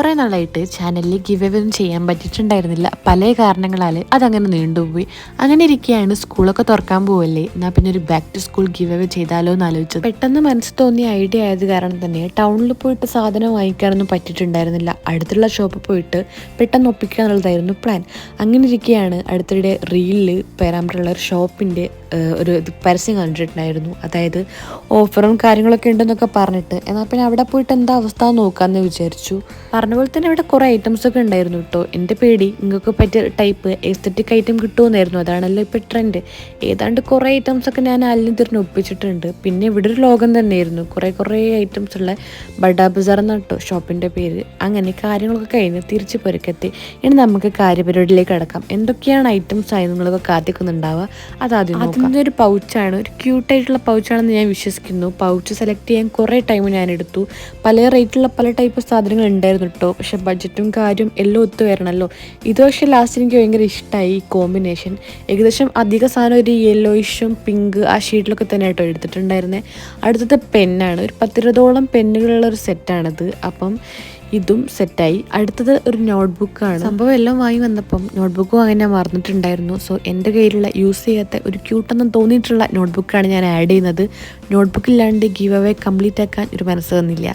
കുറേ നാളായിട്ട് ചാനലിൽ ഗിവ് അവേ ഒന്നും ചെയ്യാൻ പറ്റിയിട്ടുണ്ടായിരുന്നില്ല. പല കാരണങ്ങളാൽ അതങ്ങനെ നീണ്ടുപോയി. അങ്ങനെ ഇരിക്കുകയാണ് സ്കൂളൊക്കെ തുറക്കാൻ പോവല്ലേ, എന്നാൽ പിന്നെ ഒരു back to school give away ചെയ്താലോ എന്ന് ആലോചിച്ചത്. പെട്ടെന്ന് മനസ്സിൽ തോന്നിയ ഐഡിയ ആയത് കാരണം തന്നെ ടൗണിൽ പോയിട്ട് സാധനം വാങ്ങിക്കാനൊന്നും പറ്റിയിട്ടുണ്ടായിരുന്നില്ല. അടുത്തുള്ള ഷോപ്പിൽ പോയിട്ട് പെട്ടെന്ന് ഒപ്പിക്കുക എന്നുള്ളതായിരുന്നു പ്ലാൻ. അങ്ങനെ ഇരിക്കുകയാണ് അടുത്തിടെ റീലിൽ പേരാമ്പ്രയുള്ള ഒരു ഷോപ്പിൻ്റെ ഒരു പരസ്യം കണ്ടിട്ടുണ്ടായിരുന്നു. അതായത് ഓഫറും കാര്യങ്ങളൊക്കെ ഉണ്ടെന്നൊക്കെ പറഞ്ഞിട്ട്. എന്നാൽ പിന്നെ അവിടെ പോയിട്ട് എന്താ അവസ്ഥ നോക്കാമെന്ന് വിചാരിച്ചു. പറഞ്ഞ പോലെ തന്നെ ഇവിടെ കുറേ ഐറ്റംസ് ഒക്കെ ഉണ്ടായിരുന്നു കേട്ടോ. എൻ്റെ പേടി നിങ്ങൾക്ക് പറ്റിയ ടൈപ്പ് എസ്തറ്റിക് ഐറ്റം കിട്ടുമെന്നായിരുന്നു. അതാണല്ലോ ഇപ്പോൾ ട്രെൻഡ്. ഏതാണ്ട് കുറേ ഐറ്റംസ് ഒക്കെ ഞാൻ അല്ലും തിരിഞ്ഞ് ഒപ്പിച്ചിട്ടുണ്ട്. പിന്നെ ഇവിടെ ഒരു ലോകം തന്നെയായിരുന്നു, കുറേ ഐറ്റംസ് ഉള്ള ബഡാ ബസാർ എന്നാണ് കേട്ടോ ഷോപ്പിൻ്റെ പേര്. അങ്ങനെ കാര്യങ്ങളൊക്കെ കഴിഞ്ഞ് തിരിച്ച് പൊരക്കെത്തി. ഇനി നമുക്ക് കാര്യപരിപാടിയിലേക്ക് കിടക്കാം. എന്തൊക്കെയാണ് ഐറ്റംസ് ആയി നിങ്ങളൊക്കെ കാത്തിക്കുന്നുണ്ടാവുക അതാദ്യം നോക്കാം. ഒരു പൗച്ചാണ്, ഒരു ക്യൂട്ടായിട്ടുള്ള പൗച്ചാണെന്ന് ഞാൻ വിശ്വസിക്കുന്നു. പൗച്ച് സെലക്ട് ചെയ്യാൻ കുറേ ടൈം ഞാൻ എടുത്തു. പല റേറ്റിലുള്ള പല ടൈപ്പ് സാധനങ്ങൾ ഉണ്ടായിരുന്നു കേട്ടോ. പക്ഷെ ബഡ്ജറ്റും കാര്യം എല്ലാം ഒത്തു വരണമല്ലോ. ഇത് പക്ഷേ ലാസ്റ്റ് എനിക്ക് ഭയങ്കര ഇഷ്ടമായി ഈ കോമ്പിനേഷൻ. ഏകദേശം അധിക സാധനം ഒരു യെല്ലോയിഷും പിങ്ക് ആ ഷീറ്റിലൊക്കെ തന്നെ കേട്ടോ എടുത്തിട്ടുണ്ടായിരുന്നത്. അടുത്തത് പെന്നാണ്, ഒരു 10-20ഓളം പെന്നുകളുള്ള ഒരു സെറ്റാണിത്. അപ്പം ഇതും സെറ്റായി. അടുത്തത് ഒരു നോട്ട്ബുക്കാണ്. സംഭവം എല്ലാം വാങ്ങി വന്നപ്പം നോട്ട്ബുക്ക് വാങ്ങാൻ ഞാൻ മറന്നിട്ടുണ്ടായിരുന്നു. സോ എൻ്റെ കയ്യിലുള്ള യൂസ് ചെയ്യാത്ത ഒരു ക്യൂട്ടെന്ന് തോന്നിയിട്ടുള്ള നോട്ട്ബുക്കാണ് ഞാൻ ആഡ് ചെയ്യുന്നത്. നോട്ട്ബുക്ക് ഇല്ലാണ്ട് ഗീവ് അവേ കംപ്ലീറ്റ് ആക്കാൻ ഒരു മനസ്സ് തന്നില്ല.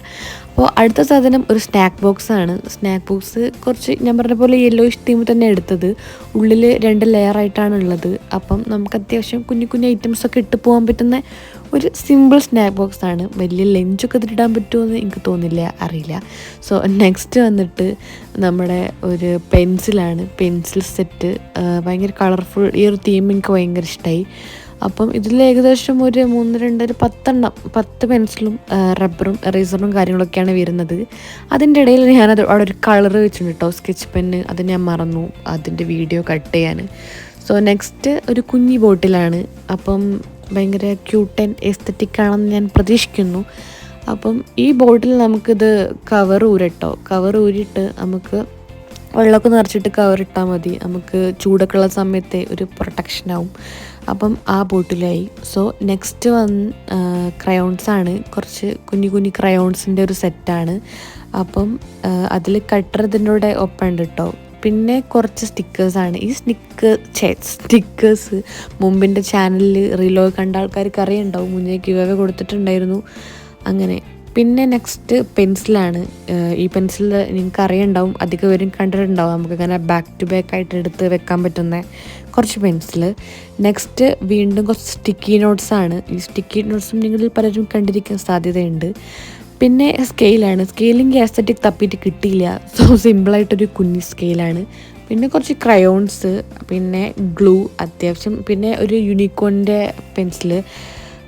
അപ്പോൾ അടുത്ത സാധനം ഒരു സ്നാക്ക് ബോക്സ് ആണ്. സ്നാക്ക് ബോക്സ് കുറച്ച് ഞാൻ പറഞ്ഞ പോലെ യെല്ലോയിഷ് തീം തന്നെ എടുത്തത്. ഉള്ളിൽ 2 ലെയറായിട്ടാണ് ഉള്ളത്. അപ്പം നമുക്ക് അത്യാവശ്യം കുഞ്ഞു ഐറ്റംസൊക്കെ ഇട്ട് പോകാൻ പറ്റുന്ന ഒരു സിമ്പിൾ സ്നാക്ക് ബോക്സ് ആണ്. വലിയ ലഞ്ചൊക്കെ ഇതിടാൻ പറ്റുമെന്ന് എനിക്ക് തോന്നില്ല, അറിയില്ല. സോ നെക്സ്റ്റ് വന്നിട്ട് നമ്മുടെ ഒരു പെൻസിലാണ്, പെൻസിൽ സെറ്റ്. ഭയങ്കര കളർഫുൾ. ഈ ഒരു തീം എനിക്ക് ഭയങ്കര ഇഷ്ടമായി. അപ്പം ഇതിൽ ഏകദേശം ഒരു 10 പെൻസിലും റബ്ബറും എറേസറും കാര്യങ്ങളൊക്കെയാണ് വരുന്നത്. അതിൻ്റെ ഇടയിൽ ഞാനത് അവിടെ ഒരു കളർ വെച്ചിട്ടുണ്ട് കേട്ടോ, സ്കെച്ച് പെന്ന്. അത് ഞാൻ മറന്നു അതിൻ്റെ വീഡിയോ കട്ട് ചെയ്യാൻ. സോ നെക്സ്റ്റ് ഒരു കുഞ്ഞി ബോട്ടിലാണ്. അപ്പം ഭയങ്കര ക്യൂട്ട് ആൻഡ് എസ്തറ്റിക് ആണെന്ന് ഞാൻ പ്രതീക്ഷിക്കുന്നു. അപ്പം ഈ ബോട്ടിൽ നമുക്കിത് കവർ ഊരട്ടോ, കവർ ഊരിയിട്ട് നമുക്ക് വെള്ളമൊക്കെ നിറച്ചിട്ട് കവർ ഇട്ടാൽ മതി. നമുക്ക് ചൂടൊക്കെ ഉള്ള സമയത്തെ ഒരു പ്രൊട്ടക്ഷനാവും. അപ്പം ആ ബോട്ടിലായി. So next ക്രയോൺസാണ്. കുറച്ച് കുഞ്ഞു ക്രയോൺസിൻ്റെ ഒരു സെറ്റാണ്. അപ്പം അതിൽ കട്ടർ ഇതിൻ്റെ കൂടെ ഒപ്പമുണ്ട് കേട്ടോ. പിന്നെ കുറച്ച് സ്റ്റിക്കേഴ്സാണ്. ഈ സ്റ്റിക്കേഴ്സ് മുമ്പിൻ്റെ ചാനലിൽ റീലോ കണ്ട ആൾക്കാർക്ക് അറിയുണ്ടാവും. മുന്നേ ഗിവ് അവേ കൊടുത്തിട്ടുണ്ടായിരുന്നു. അങ്ങനെ പിന്നെ നെക്സ്റ്റ് പെൻസിലാണ്. ഈ പെൻസിൽ നിങ്ങൾക്ക് അറിയുണ്ടാവും, അധികം പേരും കണ്ടിട്ടുണ്ടാവും. നമുക്കിങ്ങനെ ബാക്ക് ടു ബാക്ക് ആയിട്ട് എടുത്ത് വെക്കാൻ പറ്റുന്ന കുറച്ച് പെൻസിൽ. നെക്സ്റ്റ് വീണ്ടും കുറച്ച് സ്റ്റിക്കി നോട്ട്സാണ്. ഈ സ്റ്റിക്കി നോട്ട്സും നിങ്ങളിൽ പലരും കണ്ടിരിക്കാൻ സാധ്യതയുണ്ട്. പിന്നെ സ്കെയിലാണ്. സ്കെയിലിങ് എസ്തറ്റിക് തപ്പിയിട്ട് കിട്ടിയില്ല. സോ സിമ്പിളായിട്ടൊരു കുഞ്ഞി സ്കെയിലാണ്. പിന്നെ കുറച്ച് ക്രയോൺസ്, പിന്നെ ഗ്ലൂ അത്യാവശ്യം, പിന്നെ ഒരു യൂണിക്കോണിൻ്റെ പെൻസില്.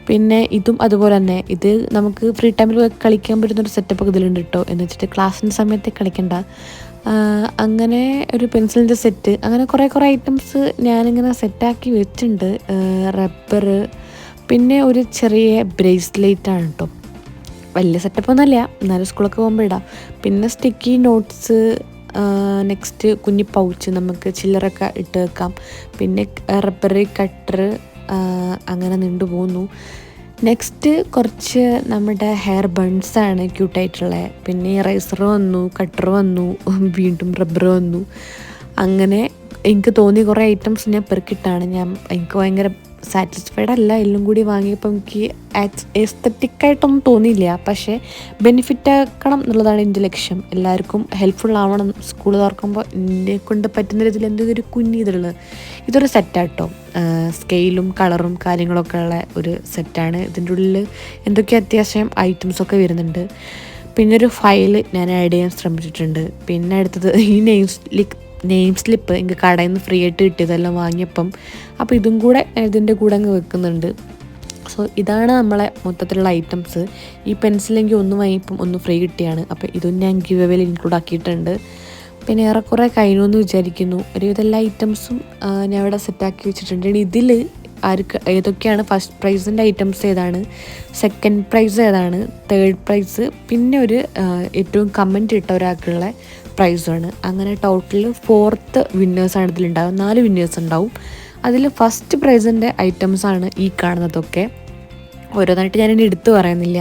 പിന്നെ ഇതും അതുപോലെ തന്നെ. ഇത് നമുക്ക് ഫ്രീ ടൈമിൽ കളിക്കാൻ പറ്റുന്നൊരു സെറ്റപ്പൊക്കെ ഇതിലുണ്ട് കേട്ടോ. എന്ന് വെച്ചിട്ട് ക്ലാസ്സിൻ്റെ സമയത്ത് കളിക്കണ്ട. അങ്ങനെ ഒരു പെൻസിലിൻ്റെ സെറ്റ്. അങ്ങനെ കുറേ ഐറ്റംസ് ഞാനിങ്ങനെ സെറ്റാക്കി വെച്ചിട്ടുണ്ട്. റബ്ബർ, പിന്നെ ഒരു ചെറിയ ബ്രേസ്ലെറ്റാണ് കേട്ടോ. വലിയ സെറ്റപ്പൊന്നുമല്ല, എന്നാലും സ്കൂളൊക്കെ പോകുമ്പോൾ ഇടാം. പിന്നെ സ്റ്റിക്കി നോട്ട്സ്. നെക്സ്റ്റ് കുഞ്ഞി പൗച്ച്, നമുക്ക് ചില്ലറൊക്കെ ഇട്ട് വെക്കാം. പിന്നെ റബ്ബർ, കട്ടർ, അങ്ങനെ നീണ്ടു പോകുന്നു. നെക്സ്റ്റ് കുറച്ച് നമ്മുടെ ഹെയർ ബൺസാണ് ക്യൂട്ടായിട്ടുള്ള. പിന്നെ റൈസർ വന്നു, കട്ടർ വന്നു, വീണ്ടും റബ്ബർ വന്നു. അങ്ങനെ എനിക്ക് തോന്നിയ കുറേ ഐറ്റംസ് ഞാൻ പെറുക്കിയിട്ടാണ്. എനിക്ക് ഭയങ്കര സാറ്റിസ്ഫൈഡ് അല്ല. എല്ലാം കൂടി വാങ്ങിയപ്പോൾ എനിക്ക് എസ്തറ്റിക്കായിട്ടൊന്നും തോന്നിയില്ല. പക്ഷേ ബെനിഫിറ്റ് ആക്കണം എന്നുള്ളതാണ് എൻ്റെ ലക്ഷ്യം. എല്ലാവർക്കും ഹെൽപ്ഫുൾ ആവണം. സ്കൂൾ തുറക്കുമ്പോൾ എന്നെ കൊണ്ട് പറ്റുന്ന രീതിയിൽ എന്തൊരു കുഞ്ഞിതുള്ളത്. ഇതൊരു സെറ്റാട്ടോ. സ്കെയിലും കളറും കാര്യങ്ങളൊക്കെ ഉള്ള ഒരു സെറ്റാണ്. ഇതിൻ്റെ ഉള്ളിൽ എന്തൊക്കെ അത്യാവശ്യം ഐറ്റംസൊക്കെ വരുന്നുണ്ട്. പിന്നെ ഒരു ഫയൽ ഞാൻ ആഡ് ചെയ്യാൻ ശ്രമിച്ചിട്ടുണ്ട്. പിന്നെ അടുത്തത് ഈ നെയിം സ്ലിപ്പ് എനിക്ക് കടയിൽ നിന്ന് ഫ്രീ ആയിട്ട് കിട്ടിയതെല്ലാം വാങ്ങിയപ്പം. അപ്പോൾ ഇതും കൂടെ ഇതിൻ്റെ കൂടെ അങ്ങ് വെക്കുന്നുണ്ട്. സോ ഇതാണ് നമ്മളെ മൊത്തത്തിലുള്ള ഐറ്റംസ്. ഈ പെൻസിലെങ്കിൽ ഒന്ന് വാങ്ങിയപ്പം ഒന്ന് ഫ്രീ കിട്ടിയാണ്. അപ്പോൾ ഇതും ഞാൻ ഗിവ് അവേയിൽ ഇൻക്ലൂഡ് ആക്കിയിട്ടുണ്ട്. പിന്നെ ഏറെക്കുറെ കഴിഞ്ഞു എന്ന് വിചാരിക്കുന്നു. ഒരുവിധ എല്ലാ ഐറ്റംസും ഞാൻ ഇവിടെ സെറ്റാക്കി വെച്ചിട്ടുണ്ട്. ഇതിൽ ഏതൊക്കെയാണ് ഫസ്റ്റ് പ്രൈസിൻ്റെ ഐറ്റംസ് ഏതാണ്, സെക്കൻഡ് പ്രൈസ് ഏതാണ്, തേർഡ് പ്രൈസ്, പിന്നെ ഒരു ഏറ്റവും കമൻറ്റ് ഇട്ട ഒരാൾക്കുള്ള പ്രൈസാണ്. അങ്ങനെ ടോട്ടൽ 4th വിന്നേഴ്സാണ് ഇതിലുണ്ടാവും. 4 വിന്നേഴ്സ് ഉണ്ടാവും. അതിൽ ഫസ്റ്റ് പ്രൈസിൻ്റെ ഐറ്റംസാണ് ഈ കാണുന്നതൊക്കെ. ഓരോന്നായിട്ട് ഞാനിനി എടുത്തു പറയുന്നില്ല.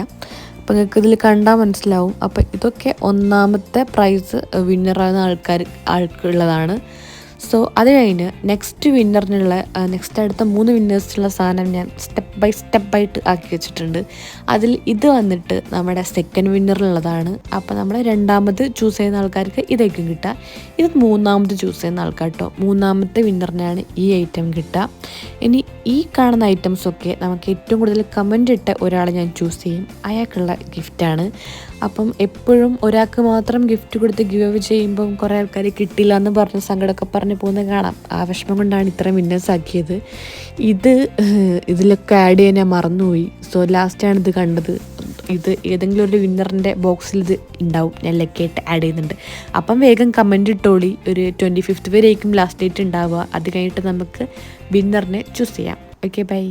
അപ്പോൾ നിങ്ങൾക്ക് ഇതിൽ കണ്ടാൽ മനസ്സിലാവും. അപ്പോൾ ഇതൊക്കെ ഒന്നാമത്തെ പ്രൈസ് വിന്നറാകുന്ന ആൾക്കുള്ളതാണ്. സോ അത് കഴിഞ്ഞ് നെക്സ്റ്റ് വിന്നറിനുള്ള അടുത്ത 3 വിന്നേഴ്സിനുള്ള സാധനം ഞാൻ സ്റ്റെപ്പ് ആയിട്ട് ആക്കി വെച്ചിട്ടുണ്ട്. അതിൽ ഇത് വന്നിട്ട് നമ്മുടെ സെക്കൻഡ് വിന്നറിലുള്ളതാണ്. അപ്പോൾ നമ്മൾ രണ്ടാമത് ചൂസ് ചെയ്യുന്ന ആൾക്കാർക്ക് ഇതായിരിക്കും കിട്ടുക. ഇത് മൂന്നാമത് ചൂസ് ചെയ്യുന്ന ആൾക്കാർ കേട്ടോ. മൂന്നാമത്തെ വിന്നറിനാണ് ഈ ഐറ്റം കിട്ടുക. ഇനി ഈ കാണുന്ന ഐറ്റംസൊക്കെ നമുക്ക് ഏറ്റവും കൂടുതൽ കമൻ്റ് ഇട്ട ഒരാളെ ഞാൻ ചൂസ് ചെയ്യും. അയാൾക്കുള്ള ഗിഫ്റ്റാണ്. അപ്പം എപ്പോഴും ഒരാൾക്ക് മാത്രം ഗിഫ്റ്റ് കൊടുത്ത് ഗിവ് അവേ ചെയ്യുമ്പം കുറേ ആൾക്കാർ കിട്ടില്ല എന്ന് പറഞ്ഞ് സങ്കടമൊക്കെ പറഞ്ഞ് പോകുന്നത് കാണാം. ആ വിഷമം കൊണ്ടാണ് ഇത്രയും വിന്നേഴ്സ് ആക്കിയത്. ഇതിലൊക്കെ ആഡ് ചെയ്യാൻ ഞാൻ മറന്നുപോയി. സോ ലാസ്റ്റാണ് ഇത് കണ്ടത്. ഇത് ഏതെങ്കിലും ഒരു വിന്നറിൻ്റെ ബോക്സിൽ ഇത് ഉണ്ടാവും. ഞാൻ ലക്കായിട്ട് ആഡ് ചെയ്യുന്നുണ്ട്. അപ്പം വേഗം കമൻറ്റ് ഇട്ടോളി. ഒരു 25th വരെയായിരിക്കും ലാസ്റ്റ് ഡേറ്റ് ഉണ്ടാവുക. അത് കഴിഞ്ഞിട്ട് നമുക്ക് വിന്നറിനെ ചൂസ് ചെയ്യാം. Okay, by.